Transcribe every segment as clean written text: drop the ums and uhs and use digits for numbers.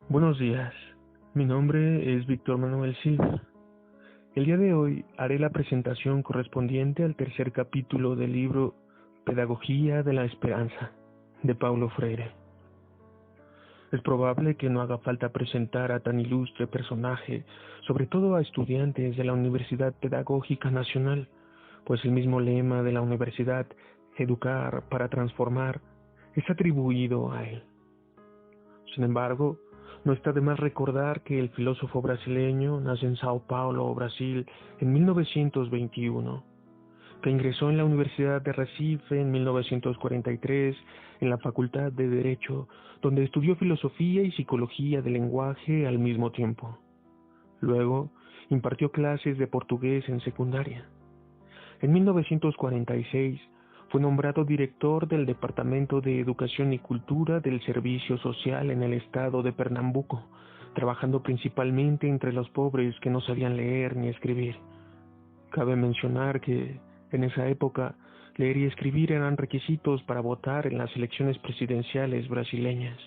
Buenos días, mi nombre es Víctor Manuel Silva. El día de hoy haré la presentación correspondiente al tercer capítulo del libro Pedagogía de la Esperanza, de Paulo Freire. Es probable que no haga falta presentar a tan ilustre personaje, sobre todo a estudiantes de la Universidad Pedagógica Nacional, pues el mismo lema de la universidad, educar para transformar, es atribuido a él. Sin embargo, no está de más recordar que el filósofo brasileño nace en Sao Paulo, Brasil, en 1921, que ingresó en la Universidad de Recife en 1943 en la Facultad de Derecho, donde estudió filosofía y psicología del lenguaje al mismo tiempo. Luego, impartió clases de portugués en secundaria. En 1946, fue nombrado director del Departamento de Educación y Cultura del Servicio Social en el estado de Pernambuco, trabajando principalmente entre los pobres que no sabían leer ni escribir. Cabe mencionar que, en esa época, leer y escribir eran requisitos para votar en las elecciones presidenciales brasileñas.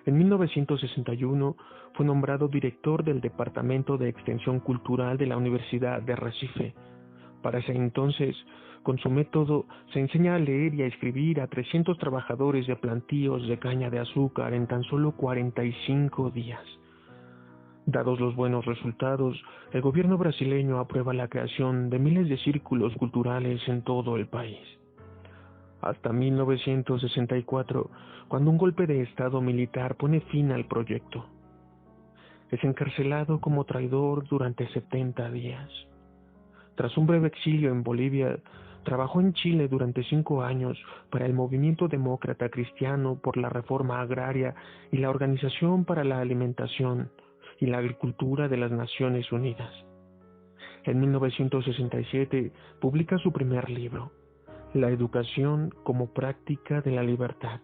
En 1961 fue nombrado director del Departamento de Extensión Cultural de la Universidad de Recife. Para ese entonces, con su método, se enseña a leer y a escribir a 300 trabajadores de plantíos de caña de azúcar en tan solo 45 días. Dados los buenos resultados, el gobierno brasileño aprueba la creación de miles de círculos culturales en todo el país. Hasta 1964, cuando un golpe de estado militar pone fin al proyecto. Es encarcelado como traidor durante 70 días. Tras un breve exilio en Bolivia, trabajó en Chile durante 5 años para el Movimiento Demócrata Cristiano por la Reforma Agraria y la Organización para la Alimentación y la Agricultura de las Naciones Unidas. En 1967 publica su primer libro, La Educación como Práctica de la Libertad.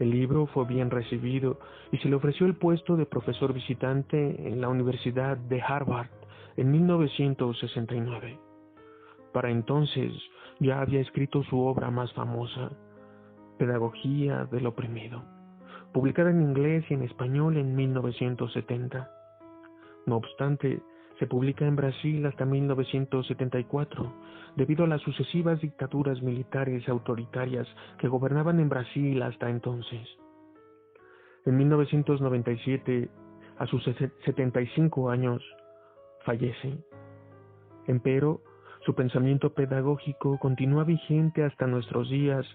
El libro fue bien recibido y se le ofreció el puesto de profesor visitante en la Universidad de Harvard en 1969. Para entonces ya había escrito su obra más famosa, Pedagogía del Oprimido, publicada en inglés y en español en 1970. No obstante, se publica en Brasil hasta 1974, debido a las sucesivas dictaduras militares autoritarias que gobernaban en Brasil hasta entonces. En 1997, a sus 75 años, fallece. Empero, su pensamiento pedagógico continúa vigente hasta nuestros días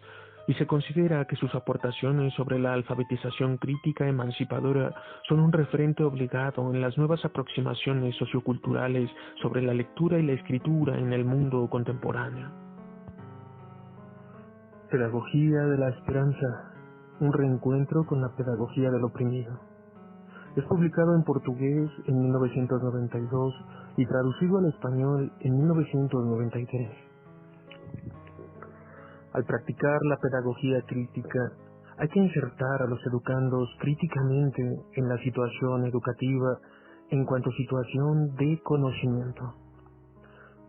y se considera que sus aportaciones sobre la alfabetización crítica emancipadora son un referente obligado en las nuevas aproximaciones socioculturales sobre la lectura y la escritura en el mundo contemporáneo. Pedagogía de la Esperanza, un reencuentro con la pedagogía del oprimido. Es publicado en portugués en 1992 y traducido al español en 1993. Al practicar la pedagogía crítica, hay que insertar a los educandos críticamente en la situación educativa en cuanto a situación de conocimiento.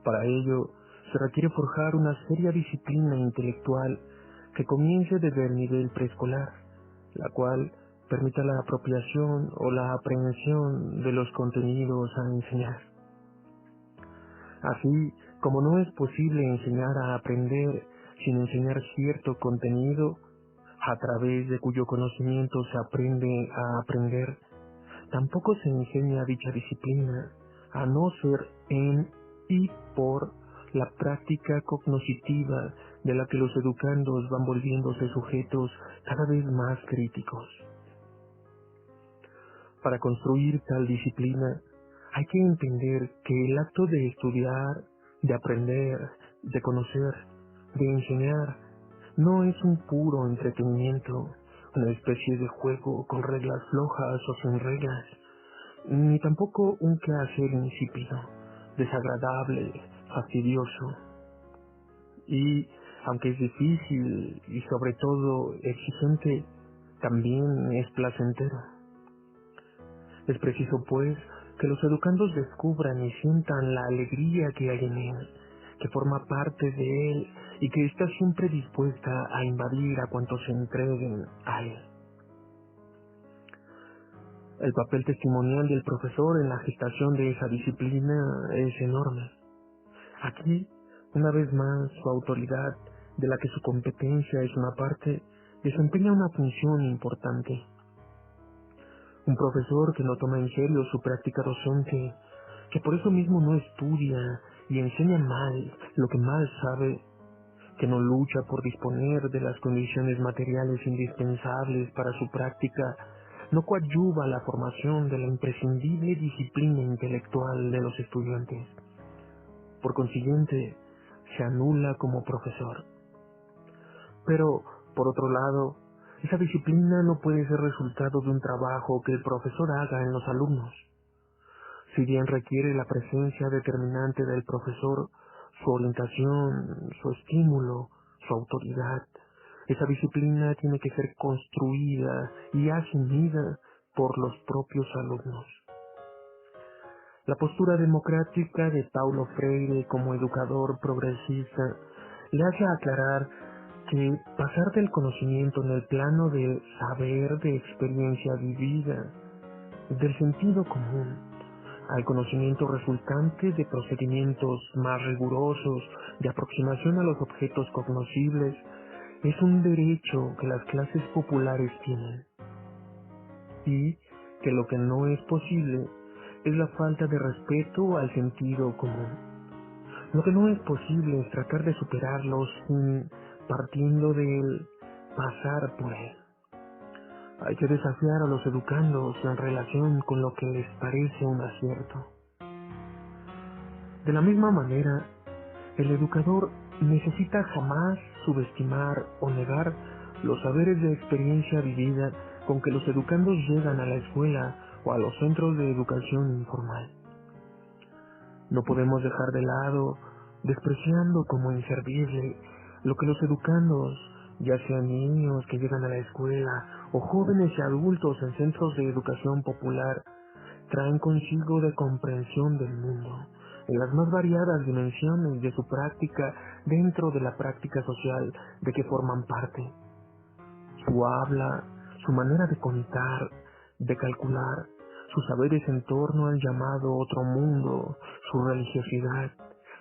Para ello, se requiere forjar una seria disciplina intelectual que comience desde el nivel preescolar, la cual permita la apropiación o la aprehensión de los contenidos a enseñar. Así como no es posible enseñar a aprender sin enseñar cierto contenido, a través de cuyo conocimiento se aprende a aprender, tampoco se enseña dicha disciplina, a no ser en y por la práctica cognoscitiva de la que los educandos van volviéndose sujetos cada vez más críticos. Para construir tal disciplina, hay que entender que el acto de estudiar, de aprender, de conocer, de enseñar, no es un puro entretenimiento, una especie de juego con reglas flojas o sin reglas, ni tampoco un quehacer insípido, desagradable, fastidioso. Y, aunque es difícil y sobre todo exigente, también es placentero. Es preciso, pues, que los educandos descubran y sientan la alegría que hay en él, que forma parte de él y que está siempre dispuesta a invadir a cuantos se entreguen a él. El papel testimonial del profesor en la gestación de esa disciplina es enorme. Aquí, una vez más, su autoridad, de la que su competencia es una parte, desempeña una función importante. Un profesor que no toma en serio su práctica docente, que por eso mismo no estudia y enseña mal lo que mal sabe, que no lucha por disponer de las condiciones materiales indispensables para su práctica, no coadyuva la formación de la imprescindible disciplina intelectual de los estudiantes. Por consiguiente, se anula como profesor. Pero, por otro lado, esa disciplina no puede ser resultado de un trabajo que el profesor haga en los alumnos. Si bien requiere la presencia determinante del profesor, su orientación, su estímulo, su autoridad, esa disciplina tiene que ser construida y asumida por los propios alumnos. La postura democrática de Paulo Freire como educador progresista le hace aclarar que pasar del conocimiento en el plano del saber, de experiencia vivida, del sentido común, al conocimiento resultante de procedimientos más rigurosos de aproximación a los objetos cognoscibles, es un derecho que las clases populares tienen, y que lo que no es posible es la falta de respeto al sentido común. Lo que no es posible es tratar de superarlo sin partiendo del pasar por él. Hay que desafiar a los educandos en relación con lo que les parece un acierto. De la misma manera, el educador necesita jamás subestimar o negar los saberes de experiencia vivida con que los educandos llegan a la escuela o a los centros de educación informal. No podemos dejar de lado, despreciando como inservible, lo que los educandos, ya sean niños que llegan a la escuela o jóvenes y adultos en centros de educación popular, traen consigo de comprensión del mundo, en las más variadas dimensiones de su práctica dentro de la práctica social de que forman parte. Su habla, su manera de contar, de calcular, sus saberes en torno al llamado otro mundo, su religiosidad,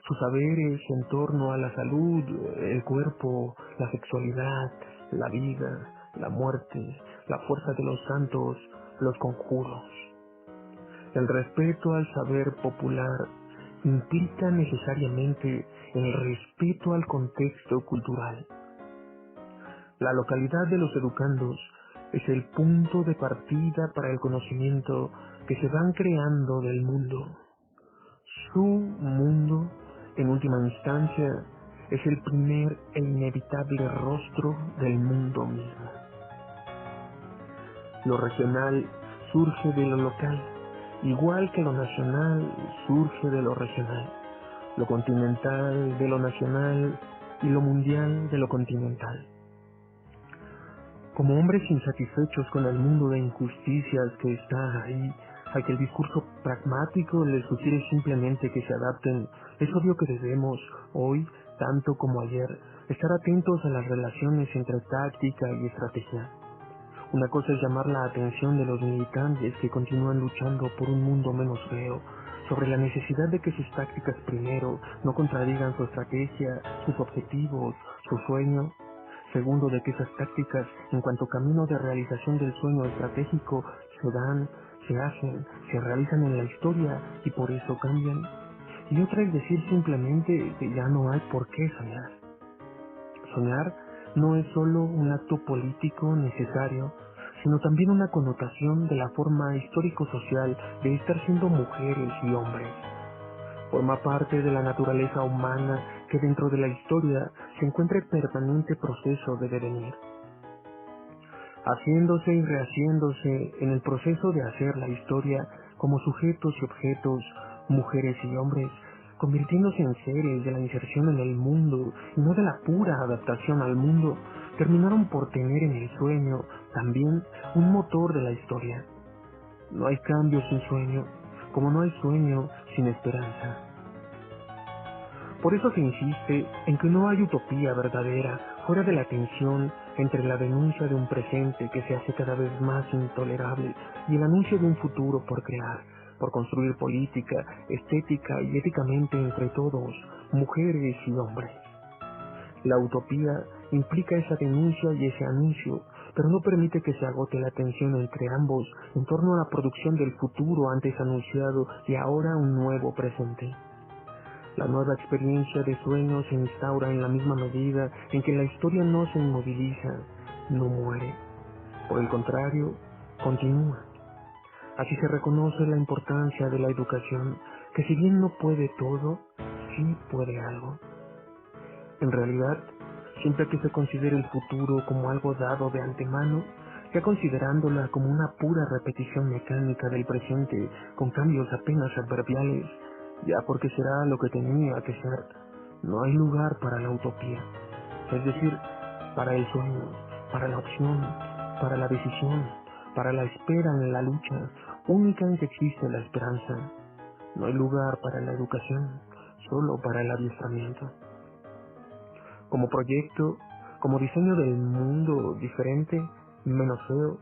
sus saberes en torno a la salud, el cuerpo, la sexualidad, la vida, la muerte, la fuerza de los santos, los conjuros. El respeto al saber popular implica necesariamente el respeto al contexto cultural. La localidad de los educandos es el punto de partida para el conocimiento que se van creando del mundo. Su mundo, en última instancia, es el primer e inevitable rostro del mundo mismo. Lo regional surge de lo local, igual que lo nacional surge de lo regional, lo continental de lo nacional y lo mundial de lo continental. Como hombres insatisfechos con el mundo de injusticias que está ahí, al que el discurso pragmático les sugiere simplemente que se adapten, es obvio que debemos, hoy, tanto como ayer, estar atentos a las relaciones entre táctica y estrategia. Una cosa es llamar la atención de los militantes que continúan luchando por un mundo menos feo, sobre la necesidad de que sus tácticas primero no contradigan su estrategia, sus objetivos, su sueño. Segundo, de que esas tácticas, en cuanto camino de realización del sueño estratégico, se dan, se hacen, se realizan en la historia y por eso cambian. Y otra es decir simplemente que ya no hay por qué soñar. Soñar no es solo un acto político necesario, sino también una connotación de la forma histórico-social de estar siendo mujeres y hombres. Forma parte de la naturaleza humana que dentro de la historia se encuentra en permanente proceso de devenir, haciéndose y rehaciéndose en el proceso de hacer la historia como sujetos y objetos, mujeres y hombres, convirtiéndose en seres de la inserción en el mundo y no de la pura adaptación al mundo, terminaron por tener en el sueño también un motor de la historia. No hay cambio sin sueño, como no hay sueño sin esperanza. Por eso se insiste en que no hay utopía verdadera fuera de la tensión entre la denuncia de un presente que se hace cada vez más intolerable y el anuncio de un futuro por crear, por construir política, estética y éticamente entre todos, mujeres y hombres. La utopía implica esa denuncia y ese anuncio, pero no permite que se agote la tensión entre ambos en torno a la producción del futuro antes anunciado y ahora un nuevo presente. La nueva experiencia de sueños se instaura en la misma medida en que la historia no se inmoviliza, no muere. Por el contrario, continúa. Así se reconoce la importancia de la educación, que si bien no puede todo, sí puede algo. En realidad, siempre que se considere el futuro como algo dado de antemano, ya considerándola como una pura repetición mecánica del presente con cambios apenas adverbiales, ya porque será lo que tenía que ser, no hay lugar para la utopía, es decir, para el sueño, para la opción, para la decisión, para la espera en la lucha, única en que existe la esperanza. No hay lugar para la educación, solo para el adiestramiento. Como proyecto, como diseño del mundo diferente, menos feo,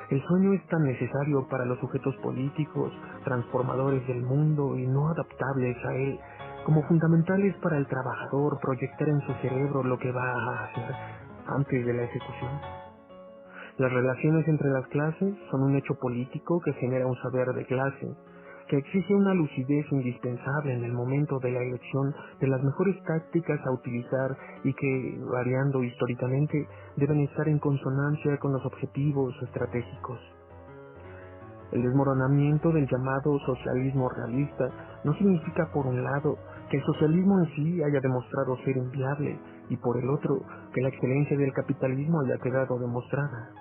el sueño es tan necesario para los sujetos políticos, transformadores del mundo y no adaptables a él, como fundamentales para el trabajador proyectar en su cerebro lo que va a hacer antes de la ejecución. Las relaciones entre las clases son un hecho político que genera un saber de clase, que exige una lucidez indispensable en el momento de la elección de las mejores tácticas a utilizar y que, variando históricamente, deben estar en consonancia con los objetivos estratégicos. El desmoronamiento del llamado socialismo realista no significa, por un lado, que el socialismo en sí haya demostrado ser inviable y, por el otro, que la excelencia del capitalismo haya quedado demostrada.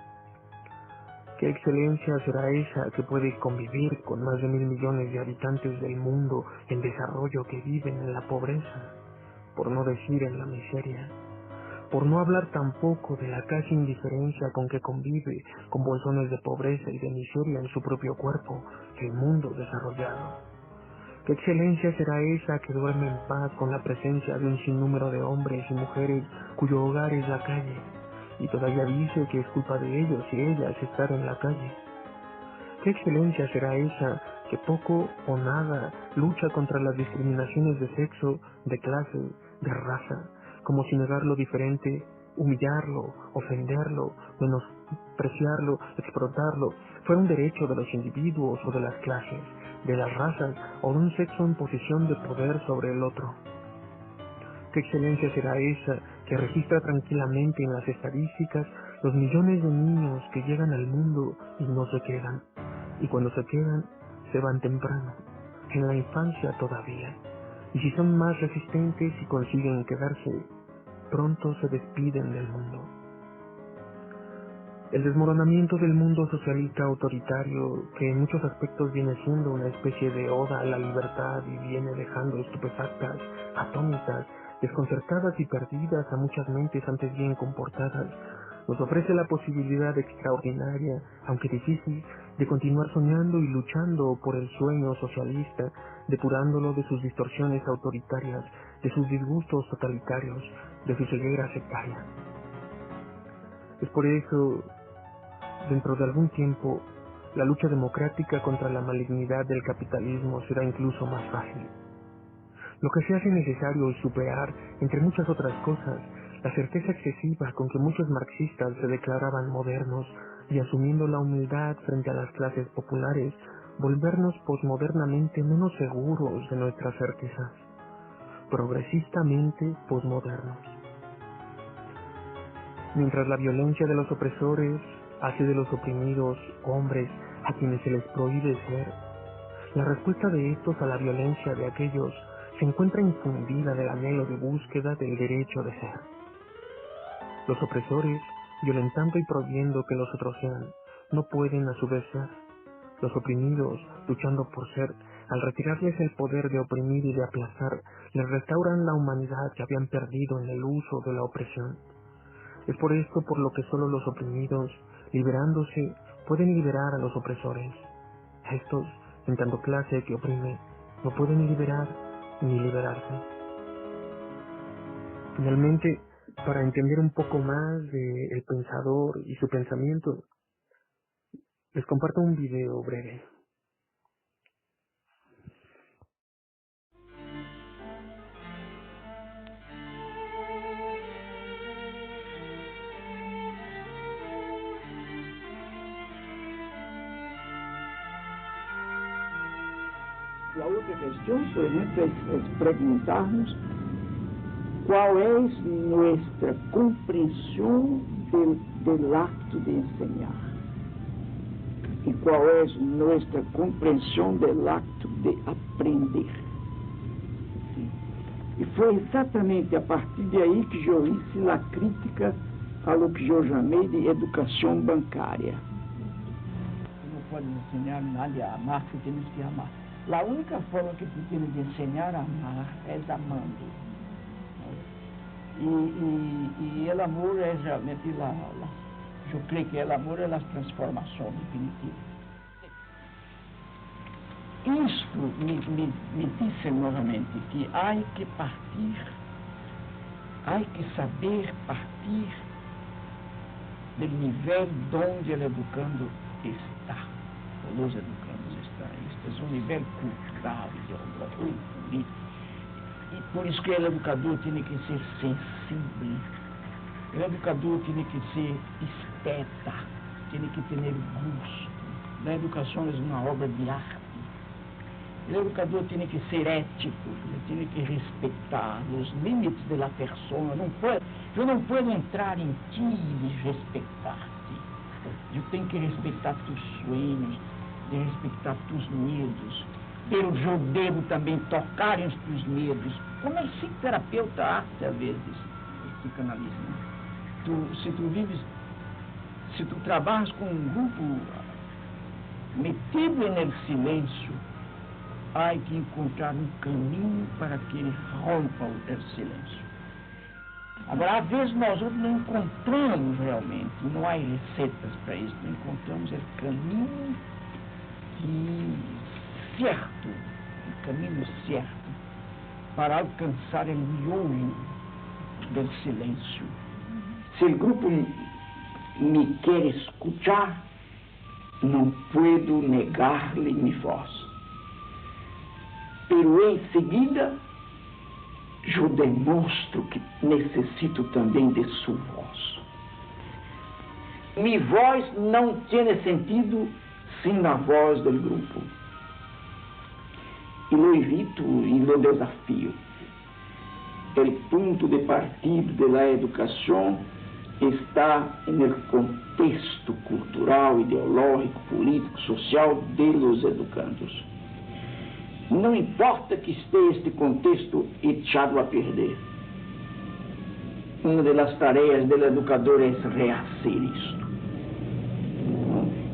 ¿Qué excelencia será esa que puede convivir con más de 1.000 millones de habitantes del mundo en desarrollo que viven en la pobreza, por no decir en la miseria? Por no hablar tampoco de la casi indiferencia con que convive con bolsones de pobreza y de miseria en su propio cuerpo el mundo desarrollado. ¿Qué excelencia será esa que duerme en paz con la presencia de un sinnúmero de hombres y mujeres cuyo hogar es la calle, y todavía dice que es culpa de ellos y ellas estar en la calle? ¿Qué excelencia será esa que poco o nada lucha contra las discriminaciones de sexo, de clase, de raza, como si negar lo diferente, humillarlo, ofenderlo, menospreciarlo, explotarlo, fuera un derecho de los individuos o de las clases, de las razas o de un sexo en posición de poder sobre el otro? ¿Qué excelencia será esa que registra tranquilamente en las estadísticas los millones de niños que llegan al mundo y no se quedan? Y cuando se quedan, se van temprano, en la infancia todavía. Y si son más resistentes y consiguen quedarse, pronto se despiden del mundo. El desmoronamiento del mundo socialista autoritario, que en muchos aspectos viene siendo una especie de oda a la libertad y viene dejando estupefactas, atónitas, desconcertadas y perdidas a muchas mentes antes bien comportadas, nos ofrece la posibilidad extraordinaria, aunque difícil, de continuar soñando y luchando por el sueño socialista, depurándolo de sus distorsiones autoritarias, de sus disgustos totalitarios, de su ceguera sectaria. Es por eso, dentro de algún tiempo, la lucha democrática contra la malignidad del capitalismo será incluso más fácil. Lo que se hace necesario es superar, entre muchas otras cosas, la certeza excesiva con que muchos marxistas se declaraban modernos y, asumiendo la humildad frente a las clases populares, volvernos posmodernamente menos seguros de nuestras certezas, progresistamente posmodernos. Mientras la violencia de los opresores hace de los oprimidos hombres a quienes se les prohíbe ser, la respuesta de estos a la violencia de aquellos se encuentra infundida del anhelo de búsqueda del derecho de ser. Los opresores, violentando y prohibiendo que los otros sean, no pueden a su vez ser. Los oprimidos, luchando por ser, al retirarles el poder de oprimir y de aplastar, les restauran la humanidad que habían perdido en el uso de la opresión. Es por esto por lo que solo los oprimidos, liberándose, pueden liberar a los opresores. Estos, en tanto clase que oprime, no pueden ni liberar ni liberarse. Finalmente, Para entender un poco más de el pensador y su pensamiento, les comparto un video breve. La otra cuestión, por ejemplo, es preguntarnos cuál es nuestra comprensión del acto de enseñar y cuál es nuestra comprensión del acto de aprender. E foi exatamente a partir de aí que eu hice a crítica a lo que eu chamei de educação bancária. Não pode ensinar nadie a amar, que temos que amar. A única forma que tu tienes de ensinar a amar é amando. E o amor é realmente eu creio que o amor é a transformação definitiva. Isto me disse novamente que há que partir, há que saber partir do nível onde o educando está, ou os educandos estão. Este é um nível cultural, ideológico, político. E por isso que o educador tem que ser sensível, o educador tem que ser esteta, tem que ter gosto. A educação é uma obra de arte. O educador tem que ser ético, ele tem que respeitar os limites da pessoa. Eu não posso entrar em ti e respeitar-te. Eu tenho que respeitar teus sonhos, respeitar teus medos. Eu devo também tocar em teus medos. Como é psicoterapeuta arte, às vezes, psicanalista. Se tu trabalhas com um grupo metido no silêncio, há que encontrar um caminho para que ele rompa o silêncio. Agora, às vezes nós não encontramos realmente, não há receitas para isso, não encontramos o caminho certo, o caminho certo para alcançar o miolo do silêncio. Se o grupo me quer escutar, não puedo negar-lhe minha voz. Pero em seguida, eu demonstro que necessito também de sua voz. Minha voz não tem sentido sem a voz do grupo. E lo evito e lo desafio. O ponto de partida da educação está no contexto cultural, ideológico, político, social de los educandos. Não importa que esteja este contexto echado a perder. Uma das tarefas do educador é rehacer isto.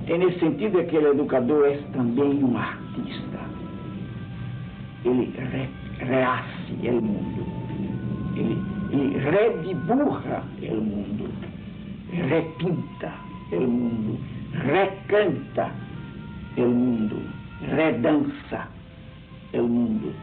Nesse sentido é que o educador é também um artista. Ele rehace o mundo. Ele redibuja o mundo. Repinta o mundo. Recanta o mundo. Redança o mundo.